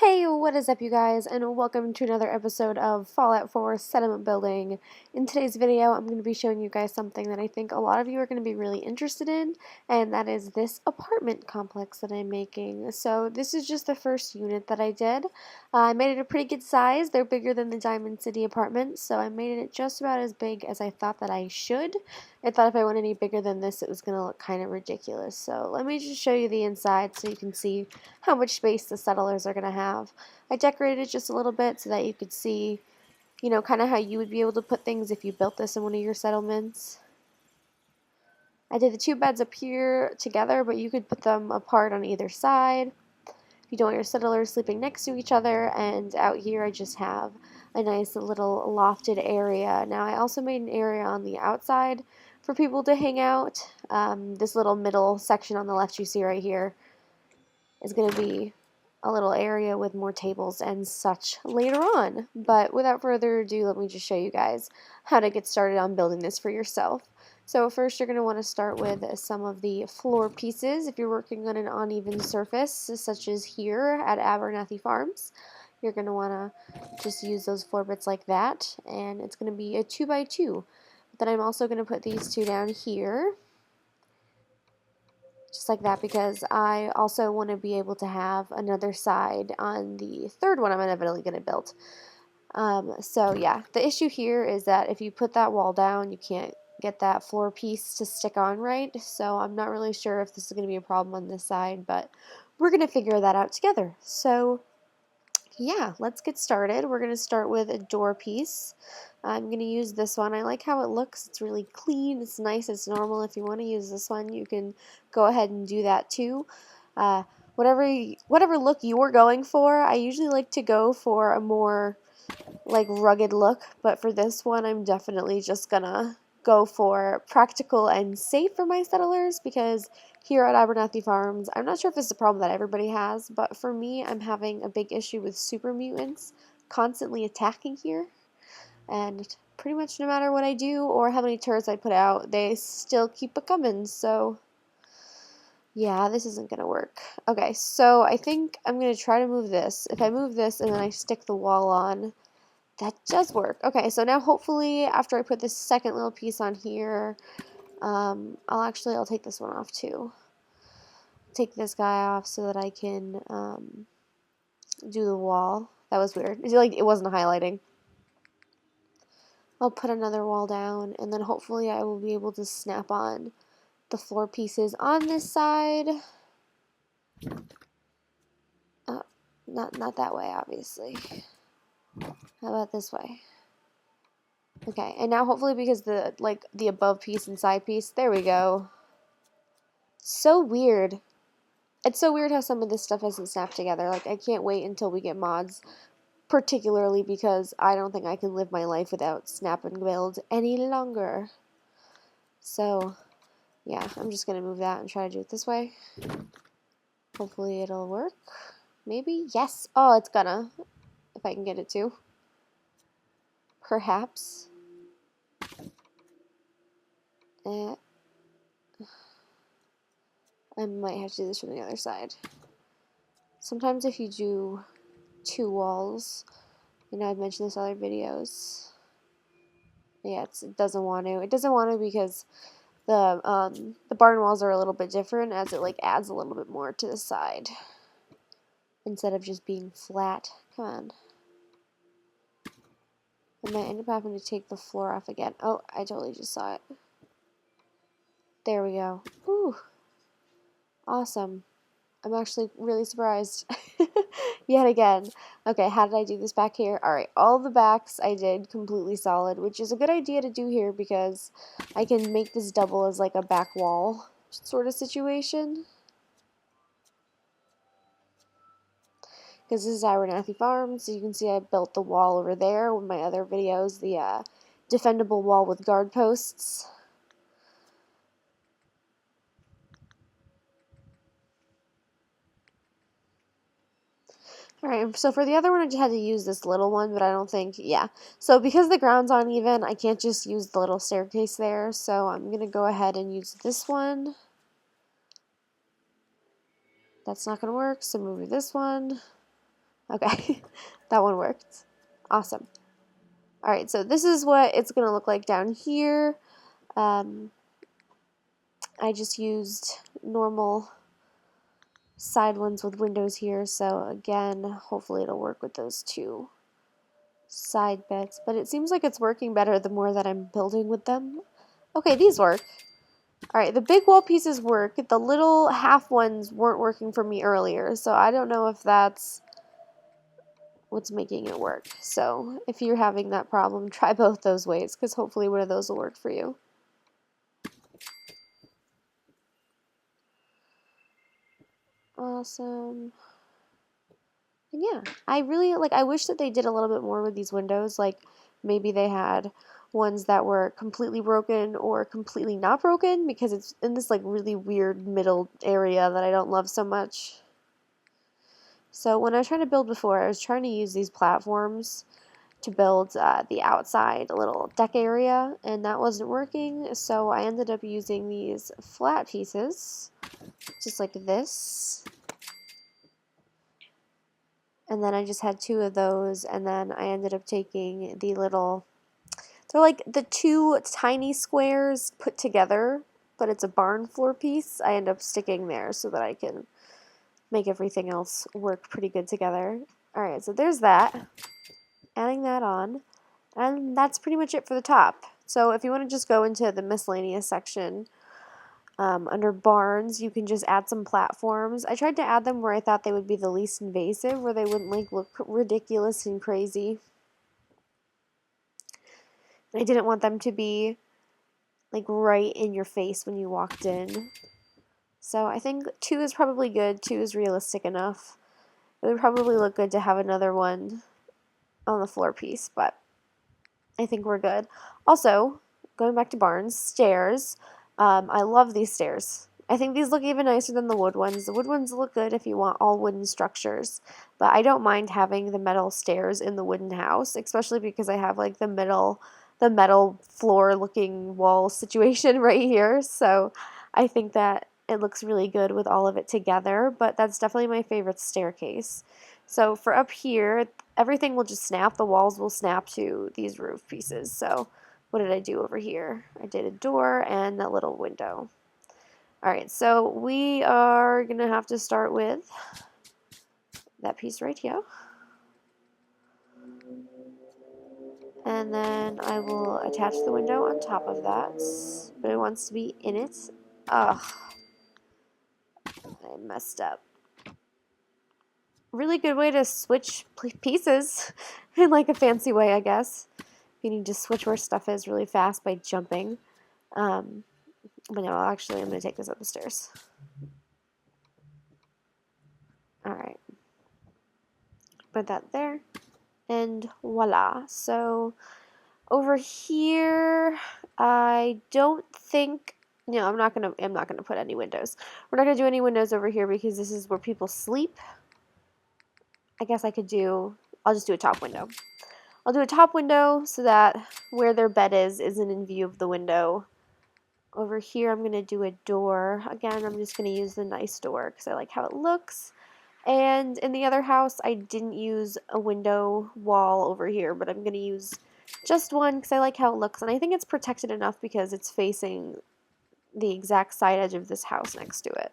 Hey, what is up you guys, and welcome to another episode of Fallout 4 Settlement Building. In today's video, I'm going to be showing you guys something that I think a lot of you are going to be really interested in, and that is this apartment complex that I'm making. So this is just the first unit that I did. I made it a pretty good size. They're bigger than the Diamond City apartments, so I made it just about as big as I thought that I should. I thought if I went any bigger than this, it was going to look kind of ridiculous. So let me just show you the inside so you can see how much space the settlers are going to have. I decorated it just a little bit so that you could see, kind of how you would be able to put things if you built this in one of your settlements. I did the two beds up here together, but you could put them apart on either side if you don't want your settlers sleeping next to each other. And out here I just have a nice little lofted area. Now I also made an area on the outside for people to hang out. This little middle section on the left you see right here is going to be a little area with more tables and such later on. But without further ado, let me just show you guys how to get started on building this for yourself. So first you're going to want to start with some of the floor pieces if you're working on an uneven surface, such as here at Abernathy Farms. You're going to want to just use those floor bits like that, and it's going to be a 2x2. Then I'm also going to put these two down here, just like that, because I also want to be able to have another side on the third one I'm inevitably going to build. So yeah, the issue here is that if you put that wall down, you can't get that floor piece to stick on right, so I'm not really sure if this is going to be a problem on this side, but we're going to figure that out together. So yeah, let's get started. We're going to start with a door piece. I'm going to use this one. I like how it looks. It's really clean. It's nice. It's normal. If you want to use this one, you can go ahead and do that too. Whatever look you're going for, I usually like to go for a more like rugged look, but for this one I'm definitely just gonna go for practical and safe for my settlers, because here at Abernathy Farms, I'm not sure if it's a problem that everybody has, but for me, I'm having a big issue with super mutants constantly attacking here, and pretty much no matter what I do or how many turrets I put out, they still keep a-coming, so yeah, this isn't gonna work. Okay, so I think I'm gonna try to move this. If I move this and then I stick the wall on, that does work. Okay, so now hopefully after I put this second little piece on here, I'll take this one off too. Take this guy off so that I can do the wall. That was weird. It wasn't highlighting. I'll put another wall down, and then hopefully I will be able to snap on the floor pieces on this side. Not that way, obviously. How about this way? Okay, and now hopefully because the above piece and side piece, there we go. So weird. It's so weird how some of this stuff hasn't snapped together. Like, I can't wait until we get mods, particularly because I don't think I can live my life without snap and build any longer. So, yeah, I'm just gonna move that and try to do it this way. Hopefully it'll work. Maybe? Yes! Oh, it's gonna. If I can get it to. Perhaps. I might have to do this from the other side. Sometimes if you do two walls, I've mentioned this in other videos. Yeah, it doesn't want to. It doesn't want to because the barn walls are a little bit different, as it adds a little bit more to the side instead of just being flat. Come on. I might end up having to take the floor off again. Oh, I totally just saw it. There we go. Ooh. Awesome. I'm actually really surprised. Yet again. Okay, how did I do this back here? Alright, all the backs I did completely solid, which is a good idea to do here because I can make this double as like a back wall sort of situation. Because this is Abernathy Farms, so you can see I built the wall over there with my other videos, the defendable wall with guard posts. Alright, so for the other one, I just had to use this little one, but I don't think, yeah. So because the ground's uneven, I can't just use the little staircase there, so I'm going to go ahead and use this one. That's not going to work, so move this one. Okay, that one worked. Awesome. Alright, so this is what it's going to look like down here. I just used normal side ones with windows here, so again, hopefully it'll work with those two side bits, but it seems like it's working better the more that I'm building with them. Okay, these work. Alright, the big wall pieces work. The little half ones weren't working for me earlier, so I don't know if that's what's making it work. So if you're having that problem, try both those ways, because hopefully one of those will work for you. Awesome. And yeah, I really I wish that they did a little bit more with these windows. Like maybe they had ones that were completely broken or completely not broken, because it's in this like really weird middle area that I don't love so much. So when I was trying to build before, I was trying to use these platforms to build the outside little deck area, and that wasn't working, so I ended up using these flat pieces, just like this. And then I just had two of those, and then I ended up taking the little, they're like the two tiny squares put together, but it's a barn floor piece. I end up sticking there so that I can make everything else work pretty good together. Alright, so there's that. Adding that on. And that's pretty much it for the top. So if you want to just go into the miscellaneous section, under barns, you can just add some platforms. I tried to add them where I thought they would be the least invasive, where they wouldn't like look ridiculous and crazy. I didn't want them to be like right in your face when you walked in. So I think 2 is probably good. 2 is realistic enough. It would probably look good to have another one on the floor piece, but I think we're good. Also, going back to barns, stairs. I love these stairs. I think these look even nicer than the wood ones. The wood ones look good if you want all wooden structures, but I don't mind having the metal stairs in the wooden house, especially because I have like the metal floor looking wall situation right here. So I think that it looks really good with all of it together, but that's definitely my favorite staircase. So for up here, everything will just snap. The walls will snap to these roof pieces. So what did I do over here? I did a door and a little window. Alright, so we are going to have to start with that piece right here. And then I will attach the window on top of that. But it wants to be in it. Ugh. I messed up. Really good way to switch pieces in like a fancy way, I guess. You need to switch where stuff is really fast by jumping. But no, actually I'm going to take this up the stairs. Alright. Put that there. And voila. So over here, I don't think, no, I'm not gonna put any windows. We're not gonna do any windows over here because this is where people sleep. I guess I'll just do a top window. I'll do a top window so that where their bed isn't in view of the window. Over here, I'm gonna do a door. Again, I'm just gonna use the nice door because I like how it looks. And in the other house, I didn't use a window wall over here, but I'm going to use just one because I like how it looks. And I think it's protected enough because it's facing the exact side edge of this house next to it.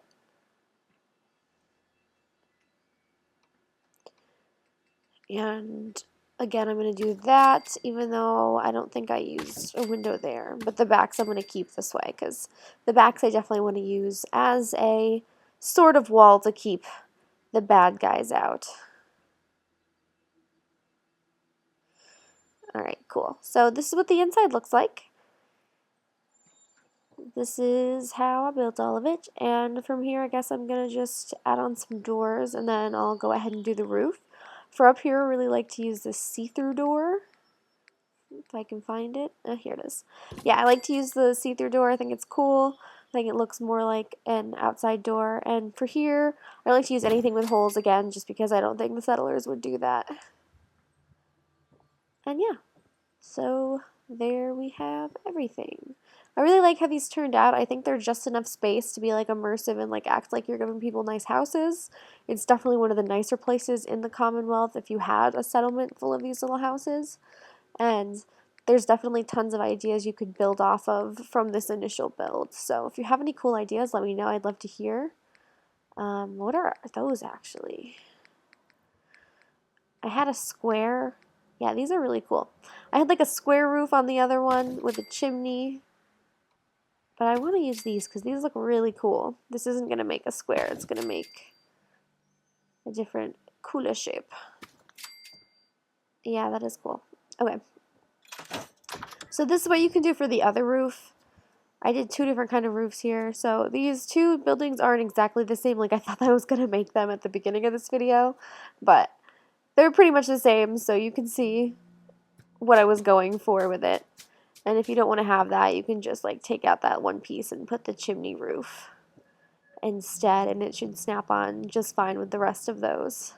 And again, I'm going to do that, even though I don't think I used a window there. But the backs I'm going to keep this way because the backs I definitely want to use as a sort of wall to keep the bad guys out. Alright, cool. So this is what the inside looks like. This is how I built all of it, and from here I guess I'm going to just add on some doors and then I'll go ahead and do the roof. For up here I really like to use this see-through door, if I can find it. Here it is. Yeah, I like to use the see-through door. I think it's cool. I think it looks more like an outside door. And for here, I like to use anything with holes again, just because I don't think the settlers would do that. And yeah, so there we have everything. I really like how these turned out. I think they're just enough space to be like immersive and like act like you're giving people nice houses. It's definitely one of the nicer places in the Commonwealth if you had a settlement full of these little houses. And there's definitely tons of ideas you could build off of from this initial build. So if you have any cool ideas, let me know. I'd love to hear. What are those actually? I had a square. Yeah, these are really cool. I had like a square roof on the other one with a chimney. But I want to use these because these look really cool. This isn't going to make a square. It's going to make a different, cooler shape. Yeah, that is cool. Okay. So this is what you can do for the other roof. I did two different kind of roofs here. So these two buildings aren't exactly the same. Like I thought I was going to make them at the beginning of this video. But they're pretty much the same. So you can see what I was going for with it. And if you don't want to have that, you can just like take out that one piece and put the chimney roof instead, and it should snap on just fine with the rest of those.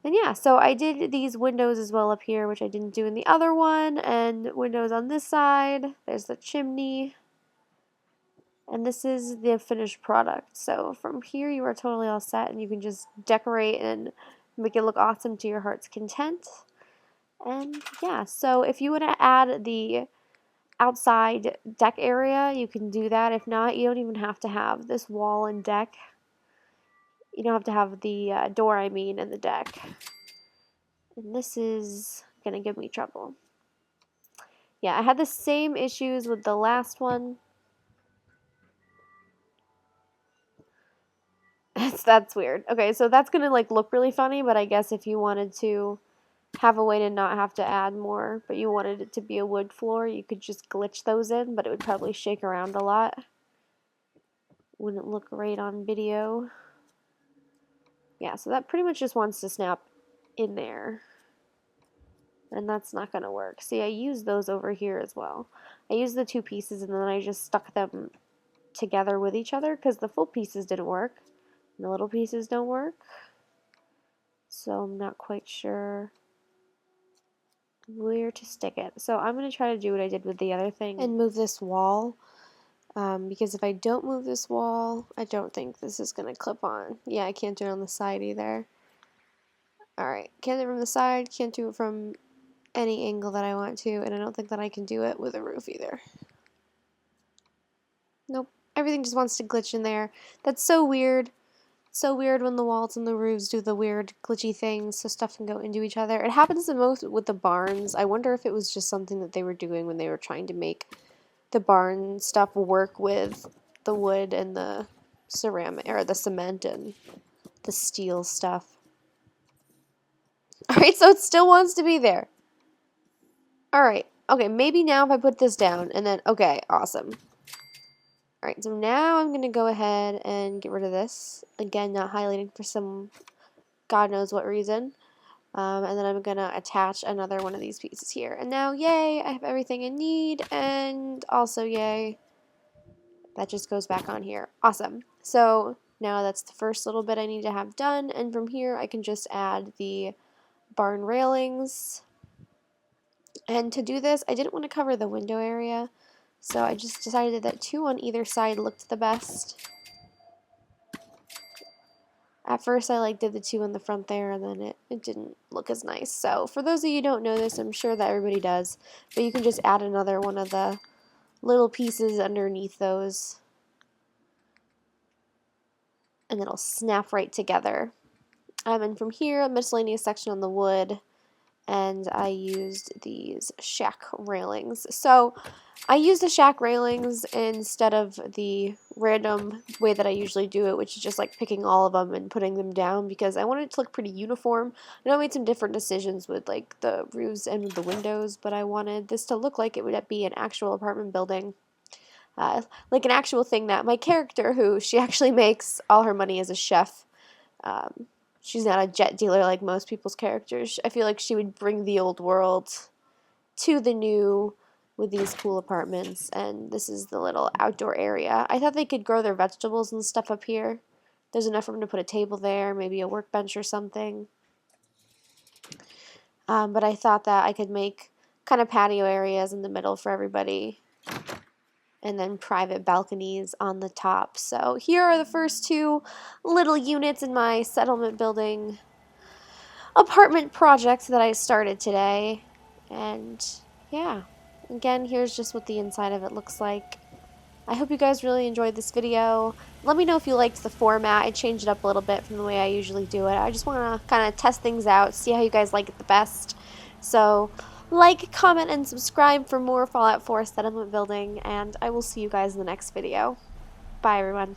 And yeah, so I did these windows as well up here, which I didn't do in the other one, and windows on this side. There's the chimney, and this is the finished product. So from here you are totally all set, and you can just decorate and make it look awesome to your heart's content. And yeah, so if you want to add the outside deck area, you can do that. If not, you don't even have to have this wall and deck. You don't have to have the door, I mean, and the deck. And this is going to give me trouble. Yeah, I had the same issues with the last one. That's weird. Okay, so that's going to like look really funny, but I guess if you wanted to have a way to not have to add more, but you wanted it to be a wood floor, you could just glitch those in, but it would probably shake around a lot. Wouldn't look great on video. Yeah, so that pretty much just wants to snap in there. And that's not going to work. See, I used those over here as well. I used the two pieces and then I just stuck them together with each other because the full pieces didn't work. And the little pieces don't work. So I'm not quite sure where to stick it. So I'm going to try to do what I did with the other thing and move this wall. Because if I don't move this wall, I don't think this is going to clip on. Yeah, I can't do it on the side either. Alright, can't do it from the side, can't do it from any angle that I want to, and I don't think that I can do it with a roof either. Nope, everything just wants to glitch in there. That's so weird. So weird when the walls and the roofs do the weird glitchy things so stuff can go into each other. It happens the most with the barns. I wonder if it was just something that they were doing when they were trying to make the barn stuff work with the wood and the ceramic, or the cement and the steel stuff. Alright, so it still wants to be there. Alright, okay, maybe now if I put this down, and then, okay, awesome. Alright, so now I'm going to go ahead and get rid of this. Again, not highlighting for some God knows what reason. And then I'm going to attach another one of these pieces here. And now, yay, I have everything I need, and also, yay, that just goes back on here. Awesome. So now that's the first little bit I need to have done, and from here I can just add the barn railings. And to do this, I didn't want to cover the window area, so I just decided that two on either side looked the best. At first I did the two in the front there, and then it didn't look as nice. So for those of you who don't know this, I'm sure that everybody does, but you can just add another one of the little pieces underneath those, and it'll snap right together. And from here, a miscellaneous section on the wood, and I used these shack railings. So I used the shack railings instead of the random way that I usually do it, which is just like picking all of them and putting them down, because I wanted it to look pretty uniform. I know I made some different decisions with like the roofs and the windows, but I wanted this to look like it would be an actual apartment building. Like an actual thing that my character, who she actually makes all her money as a chef, she's not a jet dealer like most people's characters. I feel like she would bring the old world to the new with these cool apartments, and this is the little outdoor area. I thought they could grow their vegetables and stuff up here. There's enough room to put a table there, maybe a workbench or something. But I thought that I could make kind of patio areas in the middle for everybody, and then private balconies on the top. So here are the first two little units in my settlement building apartment project that I started today. And yeah, again, here's just what the inside of it looks like. I hope you guys really enjoyed this video. Let me know if you liked the format. I changed it up a little bit from the way I usually do it. I just want to kind of test things out, see how you guys like it the best. So like, comment, and subscribe for more Fallout 4 settlement building, and I will see you guys in the next video. Bye, everyone.